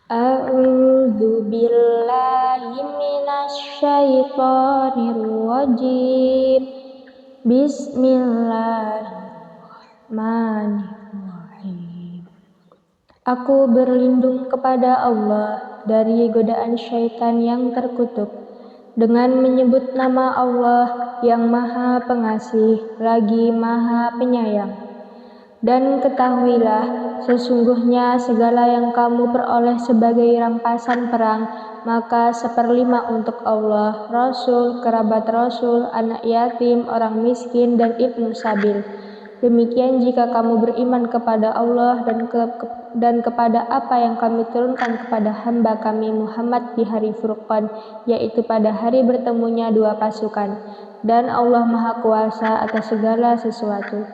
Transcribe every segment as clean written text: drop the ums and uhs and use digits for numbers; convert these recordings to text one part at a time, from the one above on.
A'udzu billahi minasy syaithanir rajim. Bismillahirrahmanirrahim. Aku berlindung kepada Allah dari godaan syaitan yang terkutuk dengan menyebut nama Allah yang Maha Pengasih lagi Maha Penyayang. Dan ketahuilah, sesungguhnya segala yang kamu peroleh sebagai rampasan perang, maka 1/5 untuk Allah, Rasul, kerabat Rasul, anak yatim, orang miskin, dan ibnu sabil. Demikian jika kamu beriman kepada Allah dan kepada apa yang kami turunkan kepada hamba kami Muhammad di hari Furqan, yaitu pada hari bertemunya dua pasukan. Dan Allah Maha Kuasa atas segala sesuatu.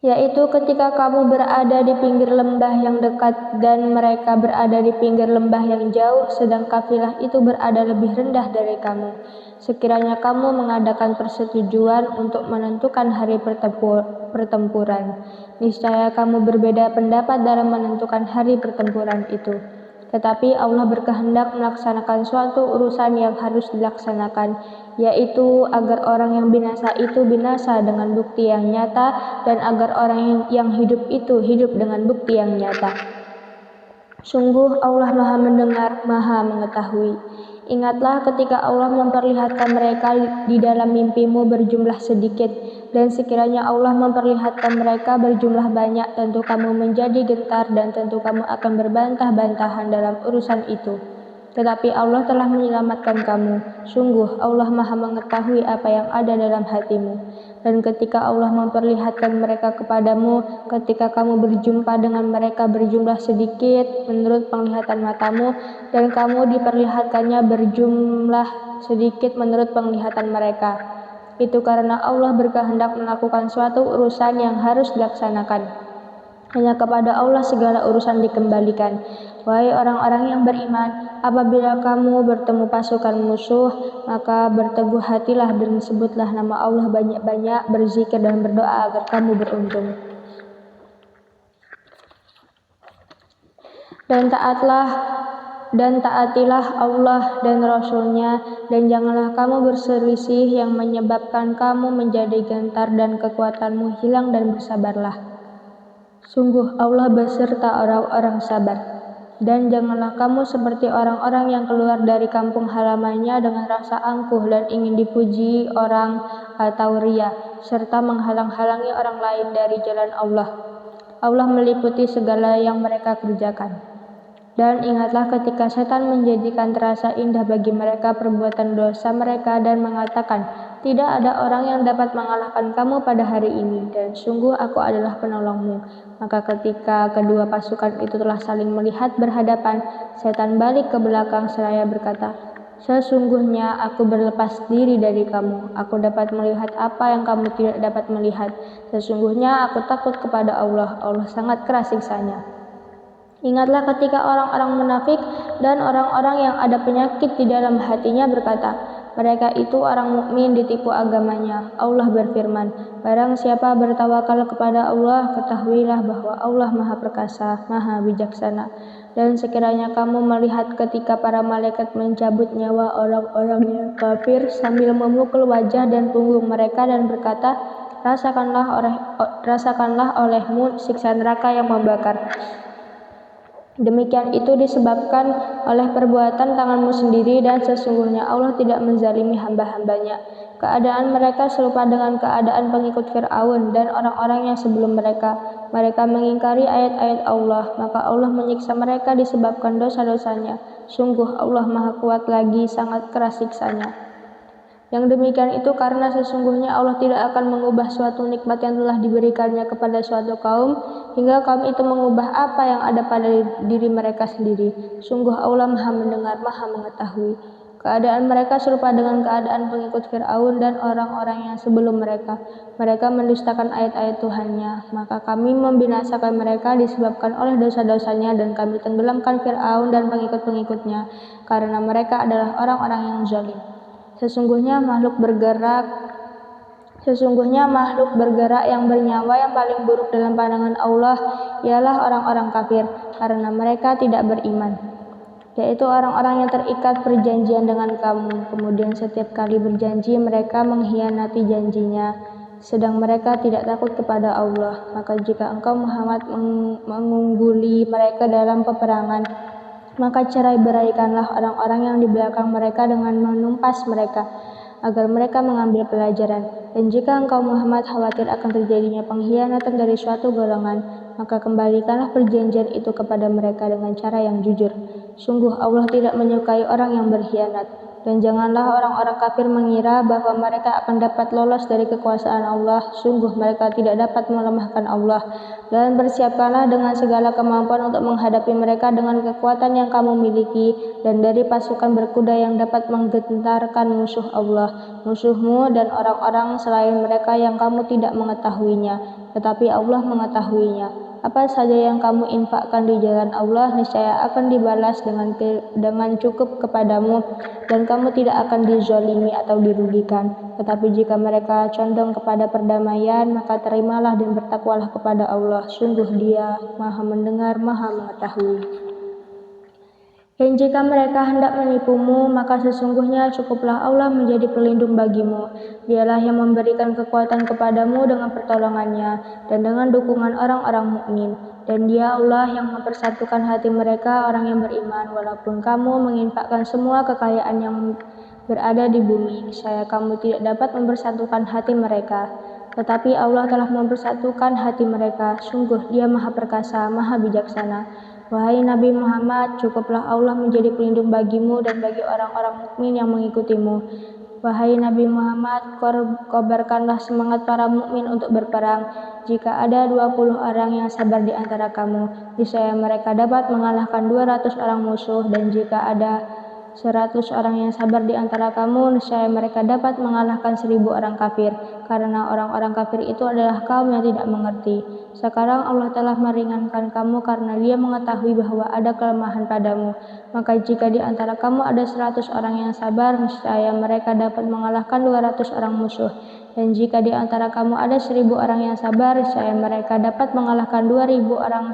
Yaitu ketika kamu berada di pinggir lembah yang dekat dan mereka berada di pinggir lembah yang jauh, sedang kafilah itu berada lebih rendah dari kamu. Sekiranya kamu mengadakan persetujuan untuk menentukan hari pertempuran, niscaya kamu berbeda pendapat dalam menentukan hari pertempuran itu. Tetapi Allah berkehendak melaksanakan suatu urusan yang harus dilaksanakan, yaitu agar orang yang binasa itu binasa dengan bukti yang nyata, dan agar orang yang hidup itu hidup dengan bukti yang nyata. Sungguh Allah Maha Mendengar, Maha Mengetahui. Ingatlah ketika Allah memperlihatkan mereka di dalam mimpimu berjumlah sedikit, dan sekiranya Allah memperlihatkan mereka berjumlah banyak, tentu kamu menjadi gentar dan tentu kamu akan berbantah-bantahan dalam urusan itu. Tetapi Allah telah menyelamatkan kamu. Sungguh Allah Maha Mengetahui apa yang ada dalam hatimu. Dan ketika Allah memperlihatkan mereka kepadamu, ketika kamu berjumpa dengan mereka berjumlah sedikit menurut penglihatan matamu, dan kamu diperlihatkannya berjumlah sedikit menurut penglihatan mereka, itu karena Allah berkehendak melakukan suatu urusan yang harus dilaksanakan. Hanya kepada Allah segala urusan dikembalikan. Wahai orang-orang yang beriman, apabila kamu bertemu pasukan musuh, maka berteguh hatilah dan sebutlah nama Allah banyak-banyak, berzikir dan berdoa agar kamu beruntung. Dan taatilah Allah dan Rasul-Nya, dan janganlah kamu berselisih yang menyebabkan kamu menjadi gentar dan kekuatanmu hilang, dan bersabarlah. Sungguh Allah beserta orang-orang sabar. Dan janganlah kamu seperti orang-orang yang keluar dari kampung halamannya dengan rasa angkuh dan ingin dipuji orang atau ria, serta menghalang-halangi orang lain dari jalan Allah. Allah meliputi segala yang mereka kerjakan. Dan ingatlah ketika setan menjadikan terasa indah bagi mereka perbuatan dosa mereka dan mengatakan, tidak ada orang yang dapat mengalahkan kamu pada hari ini, dan sungguh aku adalah penolongmu. Maka ketika kedua pasukan itu telah saling melihat berhadapan, setan balik ke belakang seraya berkata, sesungguhnya aku berlepas diri dari kamu. Aku dapat melihat apa yang kamu tidak dapat melihat. Sesungguhnya aku takut kepada Allah. Allah sangat keras siksanya. Ingatlah ketika orang-orang munafik dan orang-orang yang ada penyakit di dalam hatinya berkata, mereka itu orang mukmin ditipu agamanya. Allah berfirman, barang siapa bertawakal kepada Allah, ketahuilah bahwa Allah Maha Perkasa, Maha Bijaksana. Dan sekiranya kamu melihat ketika para malaikat mencabut nyawa orang-orang yang kafir sambil memukul wajah dan punggung mereka dan berkata, rasakanlah olehmu siksa neraka yang membakar. Demikian itu disebabkan oleh perbuatan tanganmu sendiri, dan sesungguhnya Allah tidak menzalimi hamba-hambanya. Keadaan mereka serupa dengan keadaan pengikut Fir'aun dan orang-orang yang sebelum mereka. Mereka mengingkari ayat-ayat Allah, maka Allah menyiksa mereka disebabkan dosa-dosanya. Sungguh Allah Maha Kuat lagi sangat keras siksanya. Yang demikian itu karena sesungguhnya Allah tidak akan mengubah suatu nikmat yang telah diberikannya kepada suatu kaum hingga kaum itu mengubah apa yang ada pada diri mereka sendiri. Sungguh Allah Maha Mendengar, Maha Mengetahui. Keadaan mereka serupa dengan keadaan pengikut Fir'aun dan orang-orang yang sebelum mereka. Mereka mendustakan ayat-ayat Tuhannya, maka kami membinasakan mereka disebabkan oleh dosa-dosanya, dan kami tenggelamkan Fir'aun dan pengikut-pengikutnya karena mereka adalah orang-orang yang zalim. Sesungguhnya makhluk bergerak Sesungguhnya makhluk bergerak yang bernyawa yang paling buruk dalam pandangan Allah ialah orang-orang kafir, karena mereka tidak beriman, yaitu orang-orang yang terikat perjanjian dengan kamu. Kemudian setiap kali berjanji mereka mengkhianati janjinya, sedang mereka tidak takut kepada Allah. Maka jika engkau Muhammad mengungguli mereka dalam peperangan, maka cerai-beraikanlah orang-orang yang di belakang mereka dengan menumpas mereka, agar mereka mengambil pelajaran. Dan jika engkau Muhammad khawatir akan terjadinya pengkhianatan dari suatu golongan, maka kembalikanlah perjanjian itu kepada mereka dengan cara yang jujur. Sungguh Allah tidak menyukai orang yang berkhianat. Dan janganlah orang-orang kafir mengira bahwa mereka akan dapat lolos dari kekuasaan Allah. Sungguh mereka tidak dapat melemahkan Allah. Dan bersiapkanlah dengan segala kemampuan untuk menghadapi mereka dengan kekuatan yang kamu miliki, dan dari pasukan berkuda yang dapat menggentarkan musuh Allah, musuhmu, dan orang-orang selain mereka yang kamu tidak mengetahuinya, tetapi Allah mengetahuinya. Apa saja yang kamu infakkan di jalan Allah, niscaya akan dibalas dengan cukup kepadamu, dan kamu tidak akan dizalimi atau dirugikan. Tetapi jika mereka condong kepada perdamaian, maka terimalah dan bertakwalah kepada Allah. Sungguh Dia Maha Mendengar, Maha Mengetahui. Dan jika mereka hendak menipumu, maka sesungguhnya cukuplah Allah menjadi pelindung bagimu. Dialah yang memberikan kekuatan kepadamu dengan pertolongannya dan dengan dukungan orang-orang mukmin. Dan Dia Allah yang mempersatukan hati mereka orang yang beriman, walaupun kamu menginfakkan semua kekayaan yang berada di bumi, saya kamu tidak dapat mempersatukan hati mereka. Tetapi Allah telah mempersatukan hati mereka. Sungguh Dia Maha Perkasa, Maha Bijaksana. Wahai Nabi Muhammad, cukuplah Allah menjadi pelindung bagimu dan bagi orang-orang mukmin yang mengikutimu. Wahai Nabi Muhammad, kobarkanlah semangat para mukmin untuk berperang. Jika ada 20 orang yang sabar di antara kamu, niscaya mereka dapat mengalahkan 200 orang musuh, dan jika ada 100 orang yang sabar di antara kamu, niscaya mereka dapat mengalahkan 1000 orang kafir, karena orang-orang kafir itu adalah kaum yang tidak mengerti. Sekarang Allah telah meringankan kamu karena Dia mengetahui bahwa ada kelemahan padamu. Maka jika di antara kamu ada 100 orang yang sabar, niscaya mereka dapat mengalahkan 200 orang musuh. Dan jika di antara kamu ada 1000 orang yang sabar, niscaya mereka dapat mengalahkan 2000 orang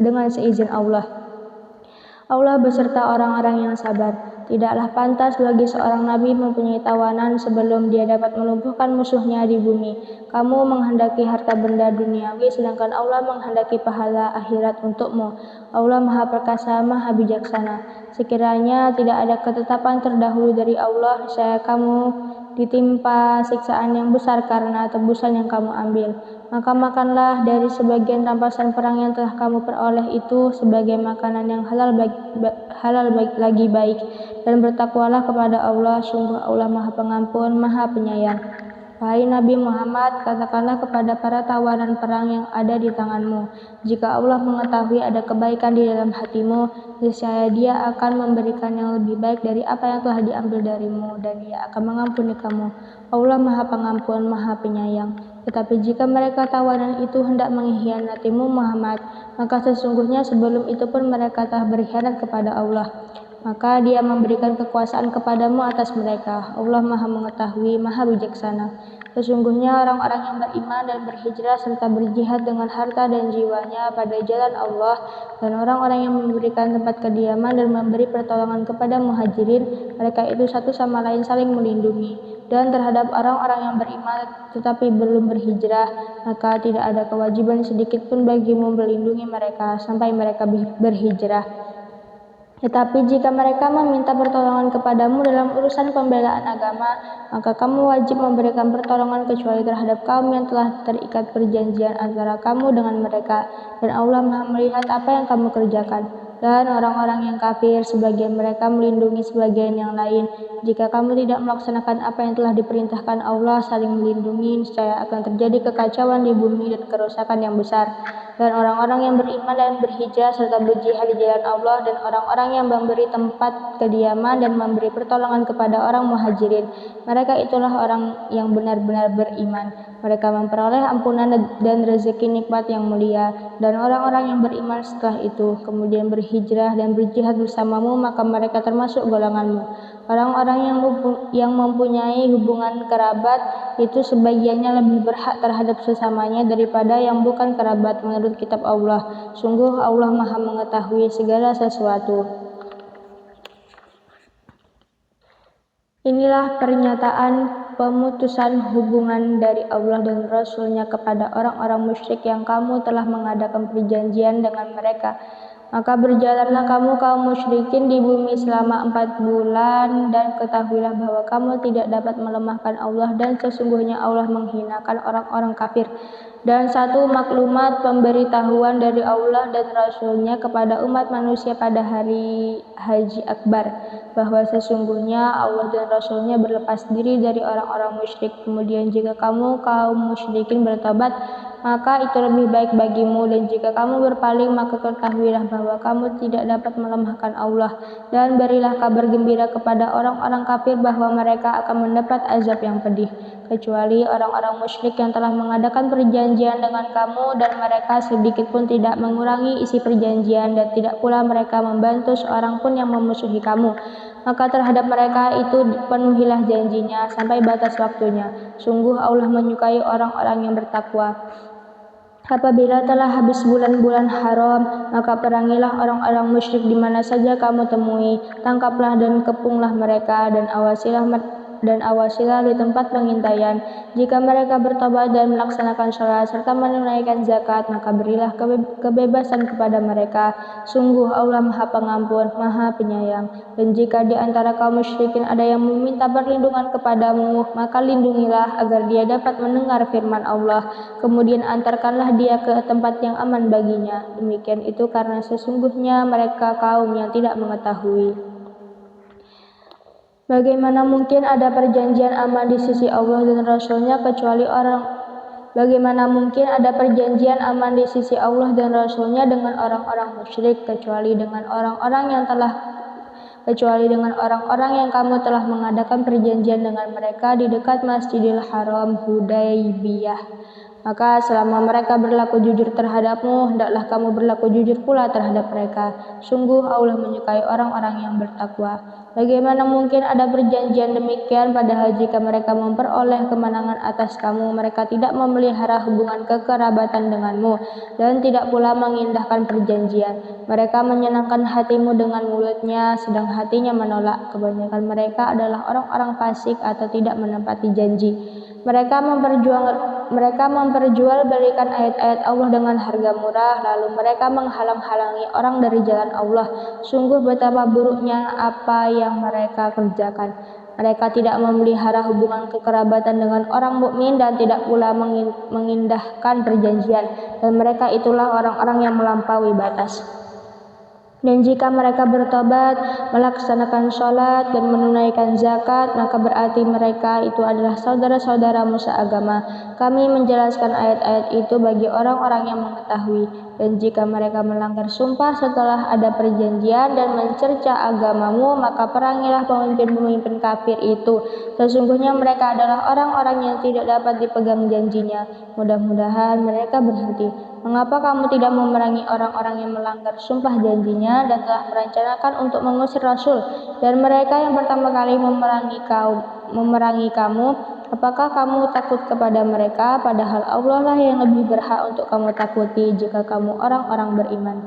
dengan seizin Allah. Allah beserta orang-orang yang sabar. Tidaklah pantas bagi seorang nabi mempunyai tawanan sebelum dia dapat melumpuhkan musuhnya di bumi. Kamu menghendaki harta benda duniawi, sedangkan Allah menghendaki pahala akhirat untukmu. Allah Maha Perkasa, Maha Bijaksana. Sekiranya tidak ada ketetapan terdahulu dari Allah, saya kamu ditimpa siksaan yang besar karena tebusan yang kamu ambil. Maka makanlah dari sebagian rampasan perang yang telah kamu peroleh itu sebagai makanan yang halal lagi baik, dan bertakwalah kepada Allah. Sungguh Allah Maha Pengampun, Maha Penyayang. Wahai Nabi Muhammad, katakanlah kepada para tawanan perang yang ada di tanganmu, jika Allah mengetahui ada kebaikan di dalam hatimu, niscaya Dia akan memberikan yang lebih baik dari apa yang telah diambil darimu, dan Dia akan mengampuni kamu. Allah Maha Pengampun, Maha Penyayang. Tetapi jika mereka tawanan itu hendak mengkhianatimu Muhammad, maka sesungguhnya sebelum itu pun mereka telah berkhianat kepada Allah. Maka Dia memberikan kekuasaan kepadamu atas mereka. Allah Maha Mengetahui, Maha Bijaksana. Sesungguhnya orang-orang yang beriman dan berhijrah serta berjihad dengan harta dan jiwanya pada jalan Allah, dan orang-orang yang memberikan tempat kediaman dan memberi pertolongan kepada muhajirin, mereka itu satu sama lain saling melindungi. Dan terhadap orang-orang yang beriman tetapi belum berhijrah, maka tidak ada kewajiban sedikit pun bagimu melindungi mereka sampai mereka berhijrah. Tetapi jika mereka meminta pertolongan kepadamu dalam urusan pembelaan agama, maka kamu wajib memberikan pertolongan kecuali terhadap kaum yang telah terikat perjanjian antara kamu dengan mereka, dan Allah Maha melihat apa yang kamu kerjakan. Dan orang-orang yang kafir, sebagian mereka melindungi sebagian yang lain. Jika kamu tidak melaksanakan apa yang telah diperintahkan Allah saling melindungi, niscaya akan terjadi kekacauan di bumi dan kerusakan yang besar. Dan orang-orang yang beriman dan berhijrah serta berjihad di jalan Allah, dan orang-orang yang memberi tempat kediaman dan memberi pertolongan kepada orang muhajirin, mereka itulah orang yang benar-benar beriman. Mereka memperoleh ampunan dan rezeki nikmat yang mulia. Dan orang-orang yang beriman setelah itu kemudian berhijrah dan berjihad bersamamu, maka mereka termasuk golonganmu. Orang-orang yang mempunyai hubungan kerabat itu sebagiannya lebih berhak terhadap sesamanya daripada yang bukan kerabat menurut kitab Allah. Sungguh Allah Maha mengetahui segala sesuatu. Inilah pernyataan pemutusan hubungan dari Allah dan Rasul-Nya kepada orang-orang musyrik yang kamu telah mengadakan perjanjian dengan mereka. Maka berjalanlah kamu kaum musyrikin di bumi selama 4 bulan dan ketahuilah bahwa kamu tidak dapat melemahkan Allah dan sesungguhnya Allah menghinakan orang-orang kafir. Dan satu maklumat pemberitahuan dari Allah dan Rasul-Nya kepada umat manusia pada hari Haji Akbar, bahwa sesungguhnya Allah dan Rasul-Nya berlepas diri dari orang-orang musyrik. Kemudian jika kamu kaum musyrikin bertobat, maka itu lebih baik bagimu, dan jika kamu berpaling maka ketahuilah bahwa kamu tidak dapat melemahkan Allah. Dan berilah kabar gembira kepada orang-orang kafir bahwa mereka akan mendapat azab yang pedih, kecuali orang-orang musyrik yang telah mengadakan perjanjian dengan kamu dan mereka sedikit pun tidak mengurangi isi perjanjian dan tidak pula mereka membantu seorang pun yang memusuhi kamu. Maka terhadap mereka itu penuhilah janjinya sampai batas waktunya. Sungguh Allah menyukai orang-orang yang bertakwa. Apabila telah habis bulan-bulan haram, maka perangilah orang-orang musyrik di mana saja kamu temui. Tangkaplah dan kepunglah mereka dan awasilah di tempat pengintaian. Jika mereka bertobat dan melaksanakan sholat serta menunaikan zakat, maka berilah kebebasan kepada mereka. Sungguh Allah Maha Pengampun, Maha Penyayang. Dan jika di antara kaum musyrikin ada yang meminta perlindungan kepadamu, maka lindungilah agar dia dapat mendengar firman Allah. Kemudian antarkanlah dia ke tempat yang aman baginya. Demikian itu karena sesungguhnya mereka kaum yang tidak mengetahui. Bagaimana mungkin ada perjanjian aman di sisi Allah dan Rasul-Nya kecuali Bagaimana mungkin ada perjanjian aman di sisi Allah dan Rasul-Nya dengan orang-orang musyrik kecuali dengan orang-orang yang kamu telah mengadakan perjanjian dengan mereka di dekat Masjidil Haram Hudaybiyah. Maka selama mereka berlaku jujur terhadapmu, hendaklah kamu berlaku jujur pula terhadap mereka. Sungguh Allah menyukai orang-orang yang bertakwa. Bagaimana mungkin ada perjanjian demikian padahal jika mereka memperoleh kemenangan atas kamu, mereka tidak memelihara hubungan kekerabatan denganmu dan tidak pula mengindahkan perjanjian. Mereka menyenangkan hatimu dengan mulutnya, sedang hatinya menolak. Kebanyakan mereka adalah orang-orang fasik atau tidak menepati janji. Mereka memperjualbelikan ayat-ayat Allah dengan harga murah, lalu mereka menghalang-halangi orang dari jalan Allah. Sungguh betapa buruknya apa yang mereka kerjakan. Mereka tidak memelihara hubungan kekerabatan dengan orang mukmin dan tidak pula mengindahkan perjanjian, dan mereka itulah orang-orang yang melampaui batas. Dan jika mereka bertobat, melaksanakan sholat dan menunaikan zakat, maka berarti mereka itu adalah saudara-saudaramu seagama. Kami menjelaskan ayat-ayat itu bagi orang-orang yang mengetahui. Dan jika mereka melanggar sumpah setelah ada perjanjian dan mencerca agamamu, maka perangilah pemimpin-pemimpin kafir itu. Sesungguhnya mereka adalah orang-orang yang tidak dapat dipegang janjinya. Mudah-mudahan mereka berhenti. Mengapa kamu tidak memerangi orang-orang yang melanggar sumpah janjinya dan telah merencanakan untuk mengusir Rasul dan mereka yang pertama kali memerangi kamu? Apakah kamu takut kepada mereka? Padahal Allah lah yang lebih berhak untuk kamu takuti jika kamu orang-orang beriman.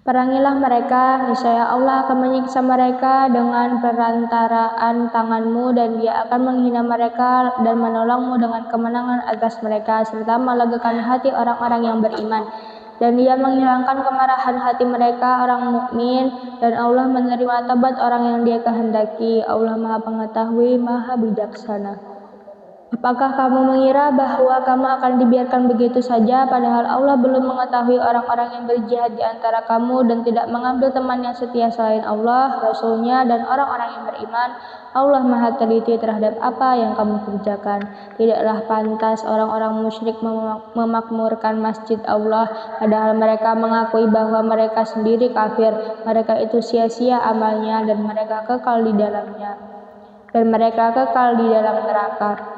Perangilah mereka, niscaya Allah akan menyiksa mereka dengan perantaraan tanganmu, dan Dia akan menghina mereka dan menolongmu dengan kemenangan atas mereka serta melegakan hati orang-orang yang beriman. Dan Dia menghilangkan kemarahan hati mereka orang mukmin, dan Allah menerima tobat orang yang Dia kehendaki. Allah Maha Pengetahui, Maha Bijaksana. Apakah kamu mengira bahwa kamu akan dibiarkan begitu saja, padahal Allah belum mengetahui orang-orang yang berjihad di antara kamu dan tidak mengambil teman yang setia selain Allah, Rasul-Nya, dan orang-orang yang beriman? Allah Maha teliti terhadap apa yang kamu kerjakan. Tidaklah pantas orang-orang musyrik memakmurkan masjid Allah, padahal mereka mengakui bahwa mereka sendiri kafir. Mereka itu sia-sia amalnya dan mereka kekal di dalam neraka.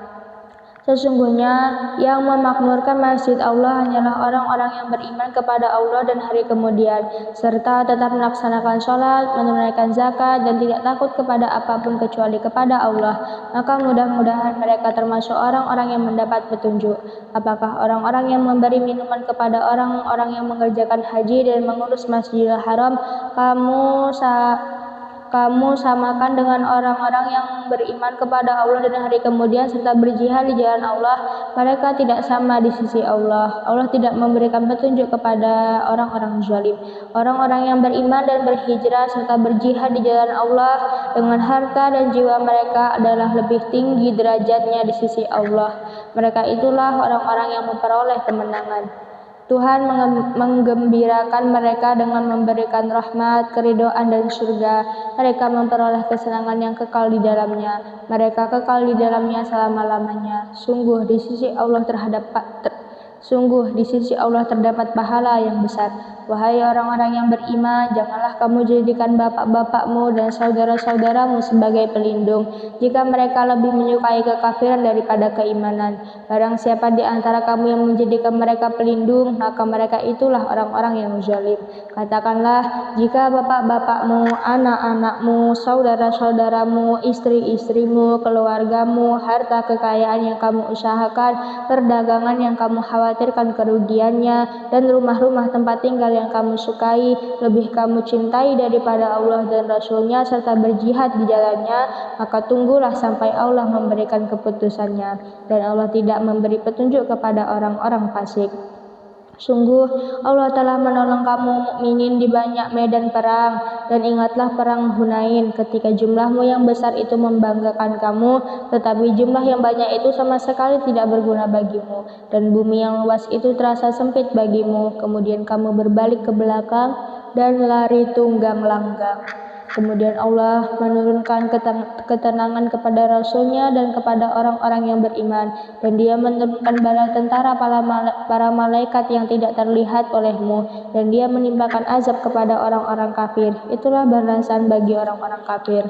Sesungguhnya yang memakmurkan masjid Allah hanyalah orang-orang yang beriman kepada Allah dan hari kemudian, serta tetap melaksanakan sholat, menunaikan zakat, dan tidak takut kepada apapun kecuali kepada Allah. Maka mudah-mudahan mereka termasuk orang-orang yang mendapat petunjuk. Apakah orang-orang yang memberi minuman kepada orang-orang yang mengerjakan haji dan mengurus Masjidil Haram kamu samakan dengan orang-orang yang beriman kepada Allah dan hari kemudian serta berjihad di jalan Allah? Mereka tidak sama di sisi Allah. Allah tidak memberikan petunjuk kepada orang-orang zalim. Orang-orang yang beriman dan berhijrah serta berjihad di jalan Allah dengan harta dan jiwa mereka adalah lebih tinggi derajatnya di sisi Allah. Mereka itulah orang-orang yang memperoleh kemenangan. Tuhan menggembirakan mereka dengan memberikan rahmat, keridhaan dan surga. Mereka memperoleh kesenangan yang kekal di dalamnya. Mereka kekal di dalamnya selama-lamanya. Sungguh di sisi Allah terdapat pahala yang besar. Wahai orang-orang yang beriman, janganlah kamu jadikan bapak-bapakmu dan saudara-saudaramu sebagai pelindung jika mereka lebih menyukai kekafiran daripada keimanan. Barang siapa di antara kamu yang menjadikan mereka pelindung, maka mereka itulah orang-orang yang zalim. Katakanlah, jika bapak-bapakmu, anak-anakmu, saudara-saudaramu, istri-istrimu, keluargamu, harta kekayaan yang kamu usahakan, perdagangan yang kamu khawatirkan kerugiannya, dan rumah-rumah tempat tinggal yang kamu sukai, lebih kamu cintai daripada Allah dan Rasul-Nya serta berjihad di jalannya, maka tunggulah sampai Allah memberikan keputusannya, dan Allah tidak memberi petunjuk kepada orang-orang fasik. Sungguh Allah telah menolong kamu mukminin di banyak medan perang, dan ingatlah perang Hunain ketika jumlahmu yang besar itu membanggakan kamu, tetapi jumlah yang banyak itu sama sekali tidak berguna bagimu, dan bumi yang luas itu terasa sempit bagimu. Kemudian kamu berbalik ke belakang dan lari tunggang langgang. Kemudian Allah menurunkan ketenangan kepada Rasul-Nya dan kepada orang-orang yang beriman, dan Dia menurunkan bala tentara para malaikat yang tidak terlihat olehmu, dan Dia menimpakan azab kepada orang-orang kafir. Itulah balasan bagi orang-orang kafir.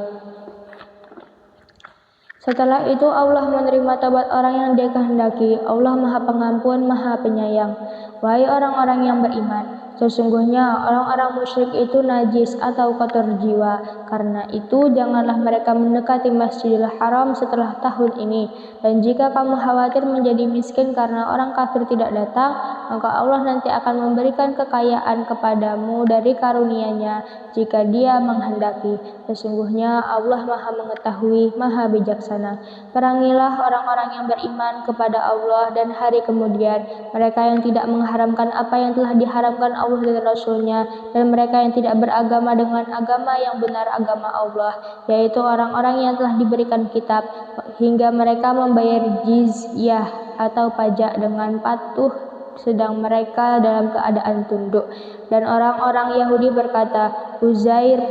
Setelah itu Allah menerima taubat orang yang Dia kehendaki. Allah Maha Pengampun, Maha Penyayang. Wahai orang-orang yang beriman, sesungguhnya orang-orang musyrik itu najis atau kotor jiwa. Karena itu janganlah mereka mendekati Masjidil Haram setelah tahun ini. Dan jika kamu khawatir menjadi miskin karena orang kafir tidak datang, maka Allah nanti akan memberikan kekayaan kepadamu dari karunia-Nya jika Dia menghendaki. Sesungguhnya Allah Maha Mengetahui, Maha Bijaksana. Perangilah orang-orang yang beriman kepada Allah dan hari kemudian, mereka yang tidak mengharamkan apa yang telah diharamkan Allah dan Rasul-Nya, dan mereka yang tidak beragama dengan agama yang benar, agama Allah, yaitu orang-orang yang telah diberikan kitab, hingga mereka membayar jizyah atau pajak dengan patuh sedang mereka dalam keadaan tunduk. Dan orang-orang Yahudi berkata, Uzair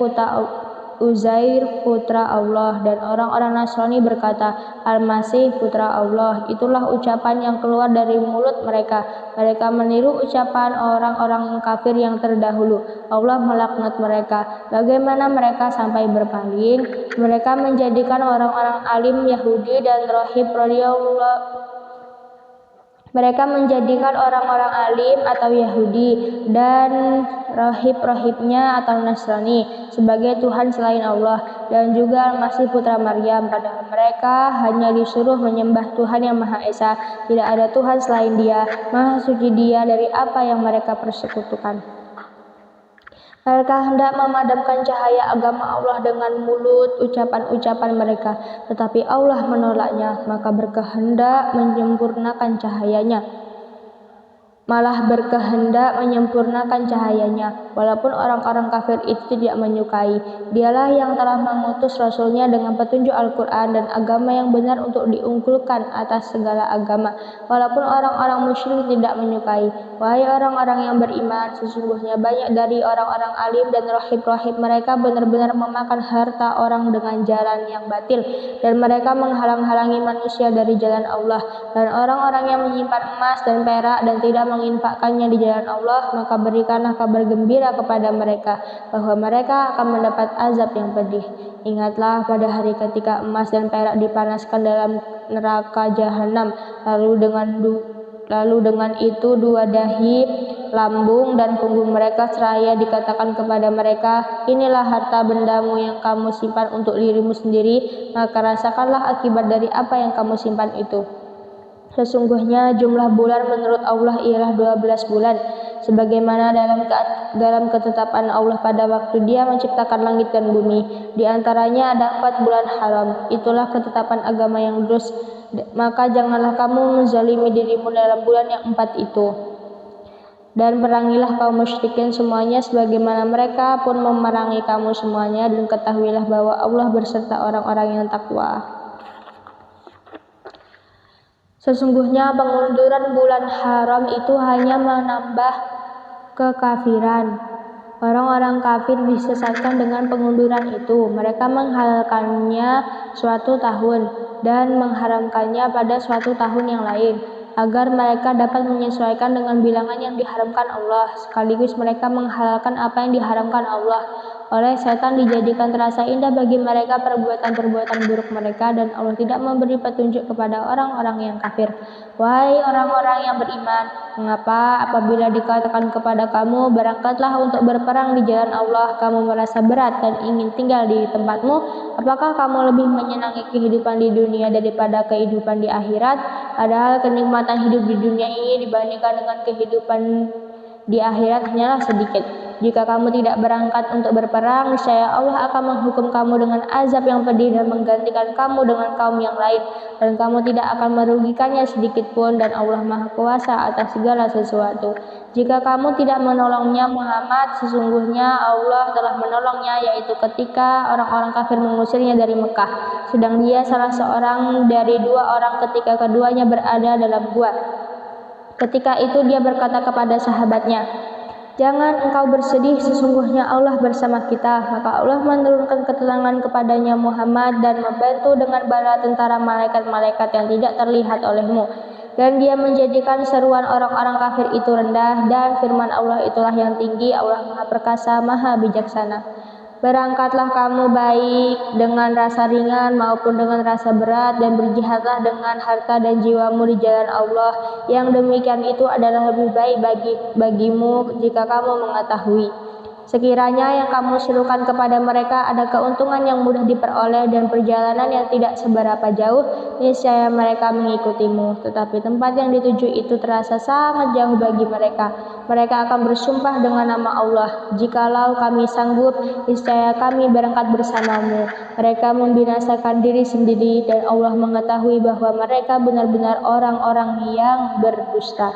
putra Allah, dan orang-orang Nasrani berkata, Al-Masih putra Allah. Itulah ucapan yang keluar dari mulut mereka. Mereka meniru ucapan orang-orang kafir yang terdahulu. Allah melaknat mereka. Bagaimana mereka sampai berpaling? Mereka menjadikan orang-orang alim Yahudi dan rahib Mereka menjadikan orang-orang alim atau Yahudi dan rahib-rahibnya atau Nasrani sebagai Tuhan selain Allah, dan juga Al-Masih putra Maryam, padahal mereka hanya disuruh menyembah Tuhan yang Maha Esa. Tidak ada Tuhan selain Dia, Maha suci Dia dari apa yang mereka persekutukan. Mereka hendak memadamkan cahaya agama Allah dengan mulut ucapan-ucapan mereka, tetapi Allah menolaknya, maka berkehendak menyempurnakan cahayanya. Walaupun orang-orang kafir itu tidak menyukai. Dialah yang telah mengutus Rasul-Nya dengan petunjuk Al-Quran dan agama yang benar untuk diunggulkan atas segala agama, walaupun orang-orang musyrik tidak menyukai. Wahai orang-orang yang beriman, sesungguhnya banyak dari orang-orang alim dan rahib-rahib mereka benar-benar memakan harta orang dengan jalan yang batil, dan mereka menghalang-halangi manusia dari jalan Allah. Dan orang-orang yang menyimpan emas dan perak dan tidak menginfakkannya di jalan Allah, maka berikanlah kabar gembira kepada mereka bahwa mereka akan mendapat azab yang pedih. Ingatlah pada hari ketika emas dan perak dipanaskan dalam neraka jahanam, lalu dengan itu dua dahi, lambung, dan punggung mereka seraya dikatakan kepada mereka, inilah harta bendamu yang kamu simpan untuk dirimu sendiri, maka rasakanlah akibat dari apa yang kamu simpan itu. Sesungguhnya jumlah bulan menurut Allah ialah 12 bulan, sebagaimana dalam ketetapan Allah pada waktu Dia menciptakan langit dan bumi. Di antaranya ada 4 bulan haram. Itulah ketetapan agama yang lurus. Maka janganlah kamu menzalimi dirimu dalam bulan yang 4 itu. Dan perangilah kaum musyrikin semuanya sebagaimana mereka pun memerangi kamu semuanya, dan ketahuilah bahwa Allah berserta orang-orang yang takwa. Sesungguhnya pengunduran bulan haram itu hanya menambah kekafiran. Orang-orang kafir disesatkan dengan pengunduran itu. Mereka menghalalkannya suatu tahun dan mengharamkannya pada suatu tahun yang lain, agar mereka dapat menyesuaikan dengan bilangan yang diharamkan Allah. Sekaligus mereka menghalalkan apa yang diharamkan Allah. Oleh setan dijadikan terasa indah bagi mereka perbuatan-perbuatan buruk mereka, dan Allah tidak memberi petunjuk kepada orang-orang yang kafir. Wahai orang-orang yang beriman, mengapa apabila dikatakan kepada kamu, berangkatlah untuk berperang di jalan Allah, kamu merasa berat dan ingin tinggal di tempatmu? Apakah kamu lebih menyenangi kehidupan di dunia daripada kehidupan di akhirat? Padahal kenikmatan hidup di dunia ini dibandingkan dengan kehidupan di akhirat hanyalah sedikit. Jika kamu tidak berangkat untuk berperang, niscaya Allah akan menghukum kamu dengan azab yang pedih dan menggantikan kamu dengan kaum yang lain, dan kamu tidak akan merugikannya sedikit pun, dan Allah Maha Kuasa atas segala sesuatu. Jika kamu tidak menolongnya Muhammad, sesungguhnya Allah telah menolongnya, yaitu ketika orang-orang kafir mengusirnya dari Mekah, sedang dia salah seorang dari 2 orang ketika keduanya berada dalam gua. Ketika itu dia berkata kepada sahabatnya, jangan engkau bersedih, sesungguhnya Allah bersama kita. Maka Allah menurunkan ketenangan kepadanya Muhammad dan membantu dengan bala tentara malaikat-malaikat yang tidak terlihat olehmu. Dan dia menjadikan seruan orang-orang kafir itu rendah, dan firman Allah itulah yang tinggi. Allah Maha Perkasa, Maha Bijaksana. Berangkatlah kamu baik dengan rasa ringan maupun dengan rasa berat, dan berjihadlah dengan harta dan jiwamu di jalan Allah. Yang demikian itu adalah lebih baik bagimu jika kamu mengetahui. Sekiranya yang kamu serukan kepada mereka ada keuntungan yang mudah diperoleh dan perjalanan yang tidak seberapa jauh, niscaya mereka mengikutimu. Tetapi tempat yang dituju itu terasa sangat jauh bagi mereka. Mereka akan bersumpah dengan nama Allah, jikalau kami sanggup, niscaya kami berangkat bersamamu. Mereka membinasakan diri sendiri, dan Allah mengetahui bahwa mereka benar-benar orang-orang yang berdusta.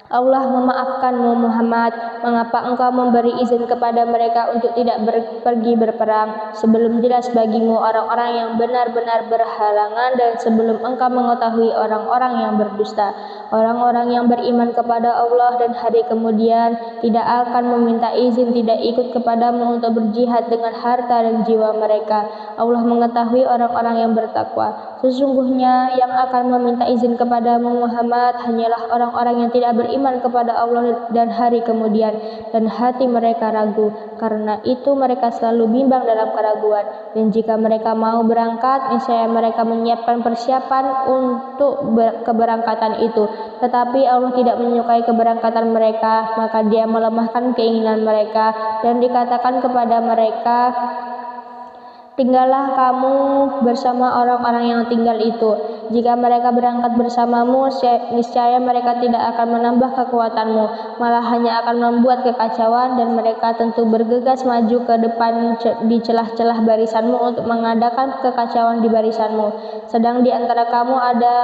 Allah memaafkanmu Muhammad, mengapa engkau memberi izin kepada mereka untuk tidak pergi berperang, sebelum jelas bagimu orang-orang yang benar-benar berhalangan, dan sebelum engkau mengetahui orang-orang yang berdusta. Orang-orang yang beriman kepada Allah dan hari kemudian tidak akan meminta izin tidak ikut kepadamu untuk berjihad dengan harta dan jiwa mereka. Allah mengetahui orang-orang yang bertakwa. Sesungguhnya yang akan meminta izin kepadamu Muhammad hanyalah orang-orang yang tidak beriman kepada Allah dan hari kemudian, dan hati mereka ragu. Karena itu mereka selalu bimbang dalam keraguan. Dan jika mereka mau berangkat, niscaya mereka menyiapkan persiapan untuk keberangkatan itu. Tetapi Allah tidak menyukai keberangkatan mereka, maka Dia melemahkan keinginan mereka, dan dikatakan kepada mereka, tinggallah kamu bersama orang-orang yang tinggal itu. Jika mereka berangkat bersamamu, niscaya mereka tidak akan menambah kekuatanmu, malah hanya akan membuat kekacauan, dan mereka tentu bergegas maju ke depan di celah-celah barisanmu untuk mengadakan kekacauan di barisanmu. Sedang di antara kamu ada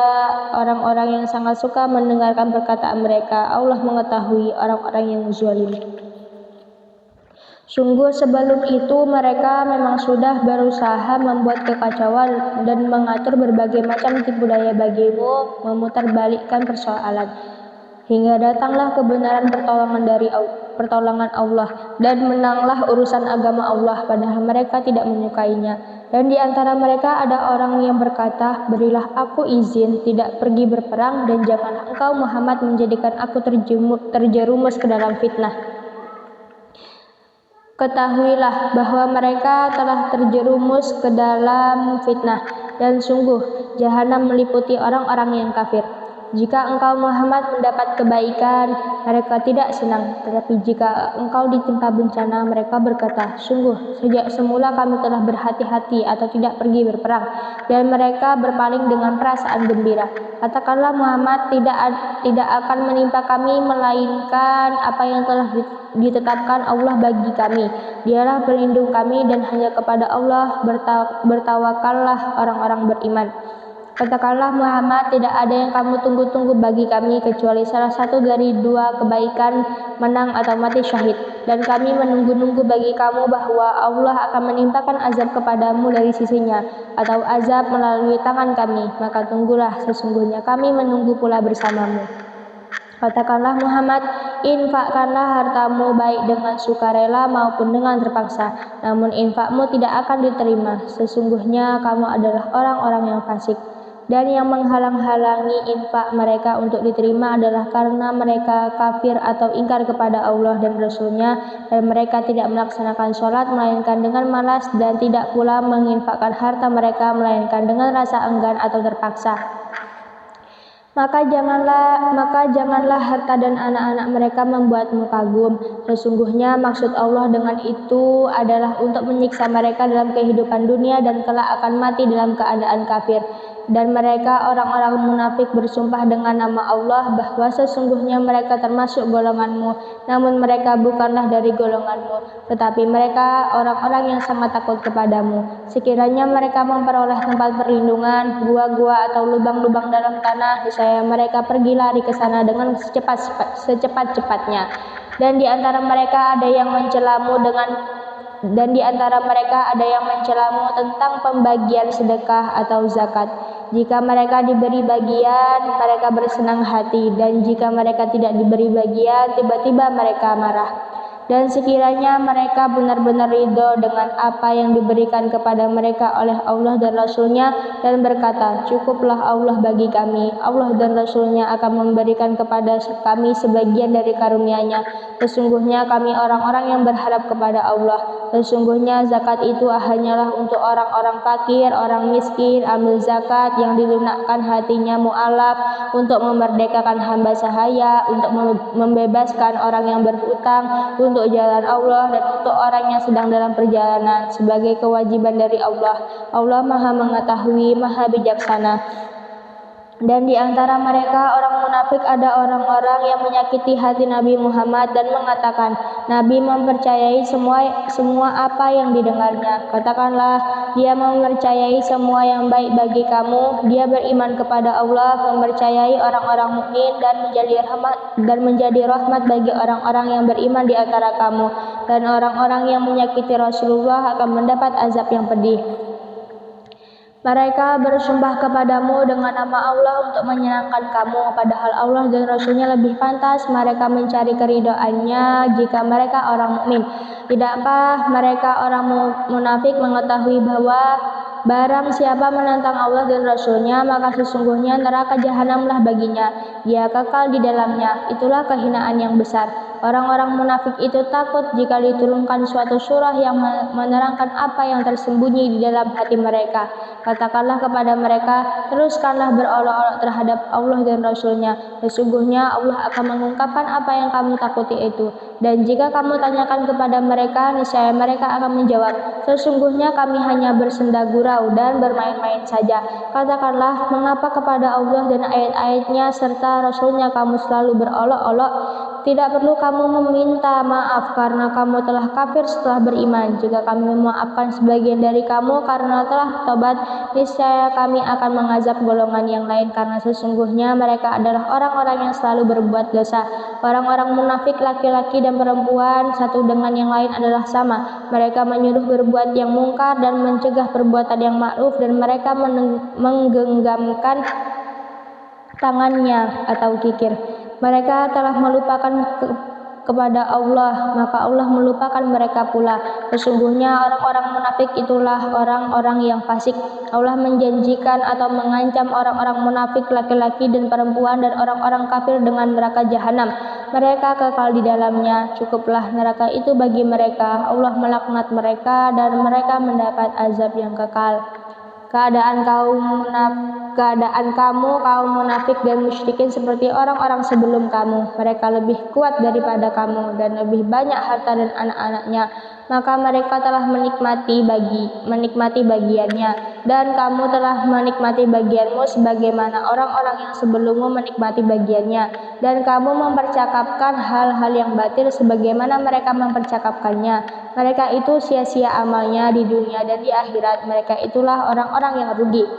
orang-orang yang sangat suka mendengarkan perkataan mereka. Allah mengetahui orang-orang yang zalim. Sungguh sebelum itu mereka memang sudah berusaha membuat kekacauan dan mengatur berbagai macam tipu daya bagimu, memutarbalikkan persoalan, hingga datanglah kebenaran pertolongan Allah, dan menanglah urusan agama Allah, padahal mereka tidak menyukainya. Dan di antara mereka ada orang yang berkata, "Berilah aku izin tidak pergi berperang dan janganlah engkau Muhammad menjadikan aku terjerumus ke dalam fitnah." Ketahuilah bahwa mereka telah terjerumus ke dalam fitnah, dan sungguh jahanam meliputi orang-orang yang kafir. Jika engkau Muhammad mendapat kebaikan, mereka tidak senang. Tetapi jika engkau ditimpa bencana, mereka berkata, "Sungguh, sejak semula kami telah berhati-hati atau tidak pergi berperang." Dan mereka berpaling dengan perasaan gembira. Katakanlah Muhammad, tidak akan menimpa kami melainkan apa yang telah ditetapkan Allah bagi kami. Dialah pelindung kami dan hanya kepada Allah bertawakallah orang-orang beriman. Katakanlah Muhammad, tidak ada yang kamu tunggu-tunggu bagi kami kecuali salah satu dari dua kebaikan, menang atau mati syahid. Dan kami menunggu-nunggu bagi kamu bahwa Allah akan menimpakan azab kepadamu dari sisinya, atau azab melalui tangan kami. Maka tunggulah, sesungguhnya kami menunggu pula bersamamu. Katakanlah Muhammad, infakkanlah hartamu baik dengan sukarela maupun dengan terpaksa, namun infakmu tidak akan diterima. Sesungguhnya kamu adalah orang-orang yang fasik. Dan yang menghalang-halangi infak mereka untuk diterima adalah karena mereka kafir atau ingkar kepada Allah dan Rasul-Nya, dan mereka tidak melaksanakan sholat melainkan dengan malas, dan tidak pula menginfakkan harta mereka melainkan dengan rasa enggan atau terpaksa. Maka janganlah harta dan anak-anak mereka membuatmu kagum. Sesungguhnya maksud Allah dengan itu adalah untuk menyiksa mereka dalam kehidupan dunia dan kelak akan mati dalam keadaan kafir. Dan mereka orang-orang munafik bersumpah dengan nama Allah bahwa sesungguhnya mereka termasuk golonganmu, namun mereka bukanlah dari golonganmu, tetapi mereka orang-orang yang sangat takut kepadamu. Sekiranya mereka memperoleh tempat perlindungan, gua-gua atau lubang-lubang dalam tanah, niscaya mereka pergi lari ke sana dengan secepat-cepatnya. Dan di antara mereka ada yang mencelamu tentang pembagian sedekah atau zakat. Jika mereka diberi bagian, mereka bersenang hati, dan jika mereka tidak diberi bagian, tiba-tiba mereka marah. Dan sekiranya mereka benar-benar ridho dengan apa yang diberikan kepada mereka oleh Allah dan Rasul-Nya dan berkata, "Cukuplah Allah bagi kami, Allah dan Rasul-Nya akan memberikan kepada kami sebagian dari karunia-Nya. Sesungguhnya kami orang-orang yang berharap kepada Allah. Sesungguhnya zakat itu hanyalah untuk orang-orang fakir, orang miskin. Ambil zakat yang dilunakkan hatinya mu'alaf, untuk memerdekakan hamba sahaya, untuk membebaskan orang yang berhutang, untuk jalan Allah, dan untuk orang yang sedang dalam perjalanan, sebagai kewajiban dari Allah. Allah Maha Mengetahui, Maha Bijaksana." Dan di antara mereka orang munafik ada orang-orang yang menyakiti hati Nabi Muhammad dan mengatakan, Nabi mempercayai semua apa yang didengarnya. Katakanlah, dia mempercayai semua yang baik bagi kamu. Dia beriman kepada Allah, mempercayai orang-orang mukmin, dan menjadi rahmat bagi orang-orang yang beriman di antara kamu. Dan orang-orang yang menyakiti Rasulullah akan mendapat azab yang pedih. Mereka bersumpah kepadamu dengan nama Allah untuk menyenangkan kamu, padahal Allah dan Rasul-Nya lebih pantas mereka mencari keridhaannya jika mereka orang mukmin. Tidakkah mereka orang munafik mengetahui bahwa barang siapa menentang Allah dan Rasul-Nya, maka sesungguhnya neraka jahanamlah baginya, dia kekal di dalamnya. Itulah kehinaan yang besar. Orang-orang munafik itu takut jika diturunkan suatu surah yang menerangkan apa yang tersembunyi di dalam hati mereka. Katakanlah kepada mereka, teruskanlah berolok-olok terhadap Allah dan Rasul-Nya. Sesungguhnya Allah akan mengungkapkan apa yang kamu takuti itu. Dan jika kamu tanyakan kepada mereka, niscaya mereka akan menjawab, sesungguhnya kami hanya bersenda gurau dan bermain-main saja. Katakanlah, mengapa kepada Allah dan ayat-ayatnya serta Rasul-Nya kamu selalu berolok-olok? Tidak perlu kamu meminta maaf karena kamu telah kafir setelah beriman. Jika kami memaafkan sebagian dari kamu karena telah tobat, niscaya kami akan mengazab golongan yang lain karena sesungguhnya mereka adalah orang-orang yang selalu berbuat dosa. Orang-orang munafik laki-laki dan perempuan satu dengan yang lain adalah sama. Mereka menyuruh berbuat yang mungkar dan mencegah perbuatan yang ma'ruf, dan mereka menggenggamkan tangannya atau kikir. Mereka telah melupakan kepada Allah, maka Allah melupakan mereka pula. Sesungguhnya orang-orang munafik itulah orang-orang yang fasik. Allah menjanjikan atau mengancam orang-orang munafik laki-laki dan perempuan dan orang-orang kafir dengan neraka jahanam. Mereka kekal di dalamnya, cukuplah neraka itu bagi mereka. Allah melaknat mereka dan mereka mendapat azab yang kekal. Keadaan kamu kaum munafik dan musyrikin seperti orang-orang sebelum kamu. Mereka lebih kuat daripada kamu dan lebih banyak harta dan anak-anaknya. Maka mereka telah menikmati bagiannya, dan kamu telah menikmati bagianmu sebagaimana orang-orang yang sebelummu menikmati bagiannya. Dan kamu mempercakapkan hal-hal yang batil sebagaimana mereka mempercakapkannya. Mereka itu sia-sia amalnya di dunia dan di akhirat. Mereka itulah orang-orang yang rugi.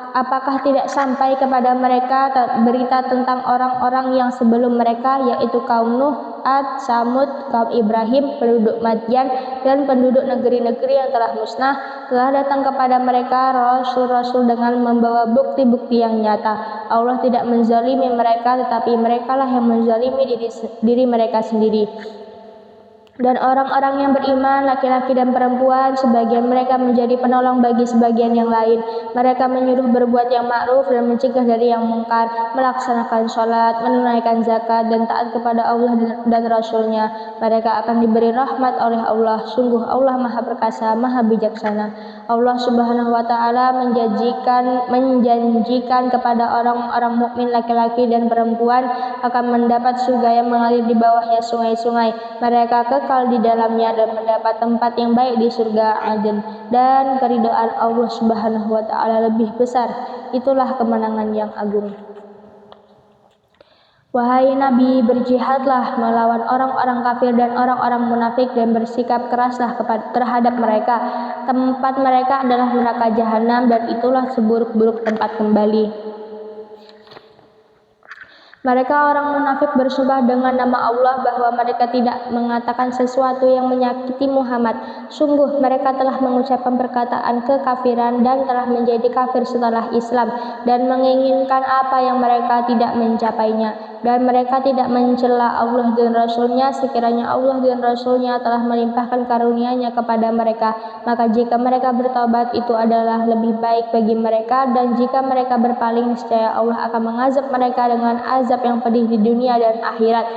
Apakah tidak sampai kepada mereka berita tentang orang-orang yang sebelum mereka, yaitu kaum Nuh, Ad, Samud, kaum Ibrahim, penduduk Madyan, dan penduduk negeri-negeri yang telah musnah? Telah datang kepada mereka rasul-rasul dengan membawa bukti-bukti yang nyata. Allah tidak menzalimi mereka, tetapi merekalah yang menzalimi diri mereka sendiri. Dan orang-orang yang beriman, laki-laki dan perempuan, sebagian mereka menjadi penolong bagi sebagian yang lain. Mereka menyuruh berbuat yang ma'ruf dan mencegah dari yang mungkar, melaksanakan sholat, menunaikan zakat, dan taat kepada Allah dan Rasul-Nya. Mereka akan diberi rahmat oleh Allah. Sungguh Allah Maha Perkasa, Maha Bijaksana. Allah Subhanahu wa Ta'ala menjanjikan kepada orang-orang mukmin laki-laki dan perempuan akan mendapat surga yang mengalir di bawahnya sungai-sungai. Mereka kekal di dalamnya dan mendapat tempat yang baik di surga Aden. Dan keridhaan Allah Subhanahu wa Ta'ala lebih besar. Itulah kemenangan yang agung. Wahai Nabi, berjihadlah melawan orang-orang kafir dan orang-orang munafik dan bersikap keraslah terhadap mereka. Tempat mereka adalah neraka jahanam dan itulah seburuk-buruk tempat kembali. Mereka orang munafik bersumpah dengan nama Allah bahwa mereka tidak mengatakan sesuatu yang menyakiti Muhammad. Sungguh mereka telah mengucapkan perkataan kekafiran dan telah menjadi kafir setelah Islam dan menginginkan apa yang mereka tidak mencapainya. Dan mereka tidak mencela Allah dan Rasul-Nya sekiranya Allah dan Rasul-Nya telah melimpahkan karunia-Nya kepada mereka. Maka jika mereka bertobat, itu adalah lebih baik bagi mereka, dan jika mereka berpaling, niscaya Allah akan mengazab mereka dengan azab yang pedih di dunia dan akhirat.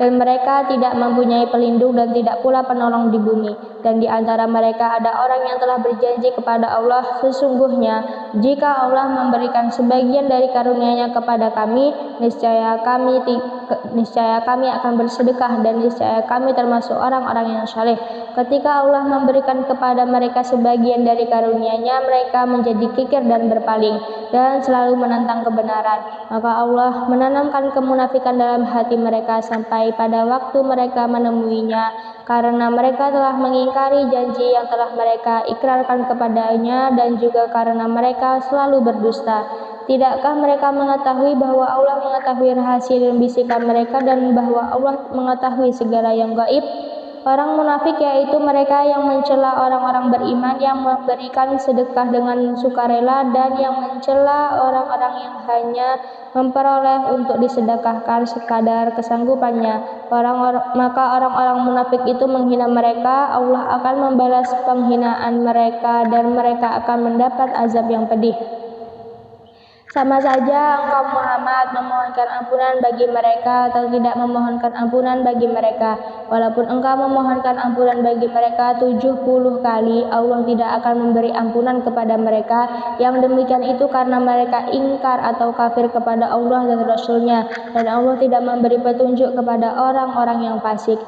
Dan mereka tidak mempunyai pelindung dan tidak pula penolong di bumi. Dan di antara mereka ada orang yang telah berjanji kepada Allah, sesungguhnya jika Allah memberikan sebagian dari karunia-Nya kepada kami, niscaya kami akan bersedekah dan niscaya kami termasuk orang-orang yang saleh. Ketika Allah memberikan kepada mereka sebagian dari karunia-Nya, mereka menjadi kikir dan berpaling dan selalu menentang kebenaran. Maka Allah menanamkan kemunafikan dalam hati mereka sampai pada waktu mereka menemuinya, karena mereka telah mengingkari janji yang telah mereka ikrarkan kepadanya dan juga karena mereka selalu berdusta. Tidakkah mereka mengetahui bahwa Allah mengetahui rahasia dan bisikan mereka dan bahwa Allah mengetahui segala yang gaib? Orang munafik yaitu mereka yang mencela orang-orang beriman yang memberikan sedekah dengan sukarela dan yang mencela orang-orang yang hanya memperoleh untuk disedekahkan sekadar kesanggupannya. Maka orang-orang munafik itu menghina mereka. Allah akan membalas penghinaan mereka dan mereka akan mendapat azab yang pedih. Sama saja engkau Muhammad memohonkan ampunan bagi mereka atau tidak memohonkan ampunan bagi mereka. Walaupun engkau memohonkan ampunan bagi mereka 70 kali, Allah tidak akan memberi ampunan kepada mereka. Yang demikian itu karena mereka ingkar atau kafir kepada Allah dan Rasul-Nya, dan Allah tidak memberi petunjuk kepada orang-orang yang fasik.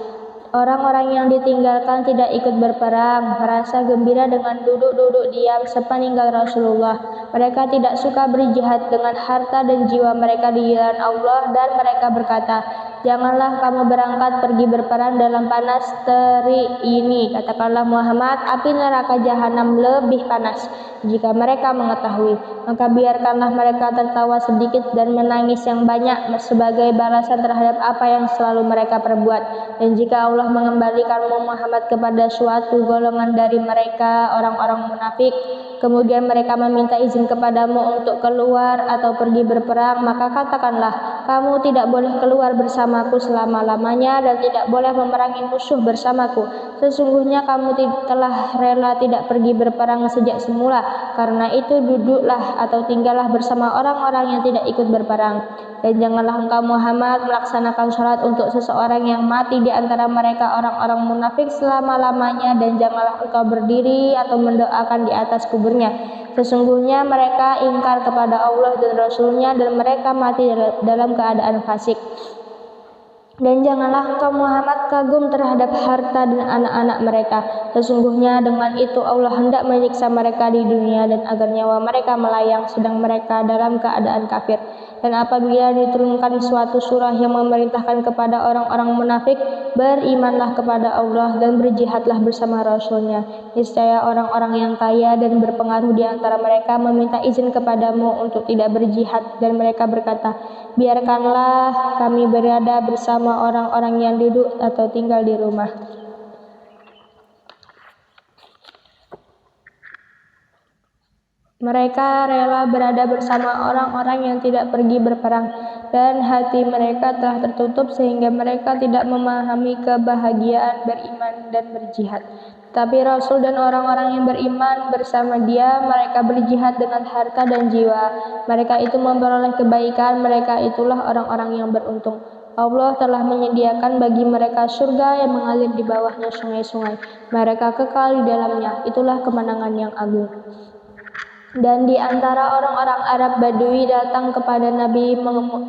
Orang-orang yang ditinggalkan tidak ikut berperang, merasa gembira dengan duduk-duduk diam sepeninggal Rasulullah. Mereka tidak suka berjihad dengan harta dan jiwa mereka di jalan Allah, dan mereka berkata, janganlah kamu berangkat pergi berperang dalam panas terik ini. Katakanlah Muhammad, api neraka jahanam lebih panas. jika mereka mengetahui, maka biarkanlah mereka tertawa sedikit dan menangis yang banyak sebagai balasan terhadap apa yang selalu mereka perbuat. Dan jika Allah mengembalikanmu Muhammad kepada suatu golongan dari mereka, orang-orang munafik, kemudian mereka meminta izin kepadamu untuk keluar atau pergi berperang, maka katakanlah, kamu tidak boleh keluar bersamaku selama-lamanya dan tidak boleh memerangi musuh bersamaku. Sesungguhnya kamu telah rela tidak pergi berperang sejak semula. Karena itu duduklah atau tinggallah bersama orang-orang yang tidak ikut berperang. Dan janganlah engkau Muhammad melaksanakan sholat untuk seseorang yang mati di antara mereka orang-orang munafik selama-lamanya, dan janganlah engkau berdiri atau mendoakan di atas kuburnya. Sesungguhnya mereka ingkar kepada Allah dan Rasul-Nya dan mereka mati dalam keadaan fasik. Dan janganlah engkau Muhammad kagum terhadap harta dan anak-anak mereka. Sesungguhnya dengan itu Allah hendak menyiksa mereka di dunia dan agar nyawa mereka melayang sedang mereka dalam keadaan kafir. Dan apabila diturunkan suatu surah yang memerintahkan kepada orang-orang munafik, berimanlah kepada Allah dan berjihadlah bersama Rasul-Nya. Niscaya orang-orang yang kaya dan berpengaruh di antara mereka meminta izin kepadamu untuk tidak berjihad, dan mereka berkata, biarkanlah kami berada bersama orang-orang yang duduk atau tinggal di rumah. Mereka rela berada bersama orang-orang yang tidak pergi berperang, dan hati mereka telah tertutup sehingga mereka tidak memahami kebahagiaan beriman dan berjihad. Tapi Rasul dan orang-orang yang beriman bersama dia, mereka berjihad dengan harta dan jiwa. Mereka itu memperoleh kebaikan, mereka itulah orang-orang yang beruntung. Allah telah menyediakan bagi mereka surga yang mengalir di bawahnya sungai-sungai. Mereka kekal di dalamnya, itulah kemenangan yang agung. Dan di antara orang-orang Arab Badui datang kepada Nabi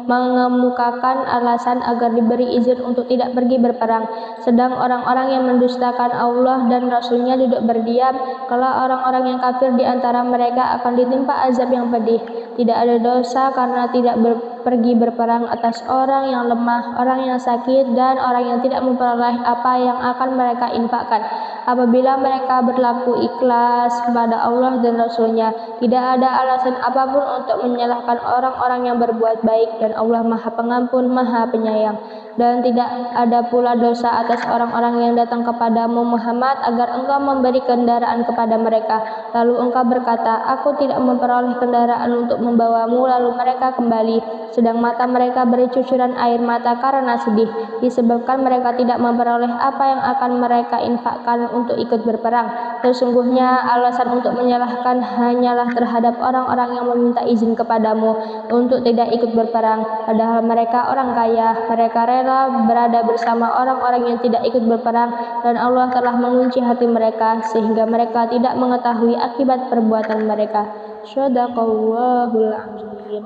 mengemukakan alasan agar diberi izin untuk tidak pergi berperang. Sedang orang-orang yang mendustakan Allah dan Rasul-Nya duduk berdiam, kalau orang-orang yang kafir di antara mereka akan ditimpa azab yang pedih. Tidak ada dosa karena tidak pergi berperang atas orang yang lemah, orang yang sakit, dan orang yang tidak memperoleh apa yang akan mereka infakkan. Apabila mereka berlaku ikhlas kepada Allah dan Rasul-Nya, tidak ada alasan apapun untuk menyalahkan orang-orang yang berbuat baik, dan Allah Maha Pengampun, Maha Penyayang. Dan tidak ada pula dosa atas orang-orang yang datang kepadamu Muhammad agar engkau memberi kendaraan kepada mereka. Lalu engkau berkata, aku tidak memperoleh kendaraan untuk membawamu, lalu mereka kembali, sedang mata mereka bercucuran air mata karena sedih, disebabkan mereka tidak memperoleh apa yang akan mereka infakkan untuk ikut berperang. Sesungguhnya alasan untuk menyalahkan hanyalah terhadap orang-orang yang meminta izin kepadamu untuk tidak ikut berperang, padahal mereka orang kaya. Mereka rela berada bersama orang-orang yang tidak ikut berperang, dan Allah telah mengunci hati mereka sehingga mereka tidak mengetahui akibat perbuatan mereka. Shadaqallahul azim.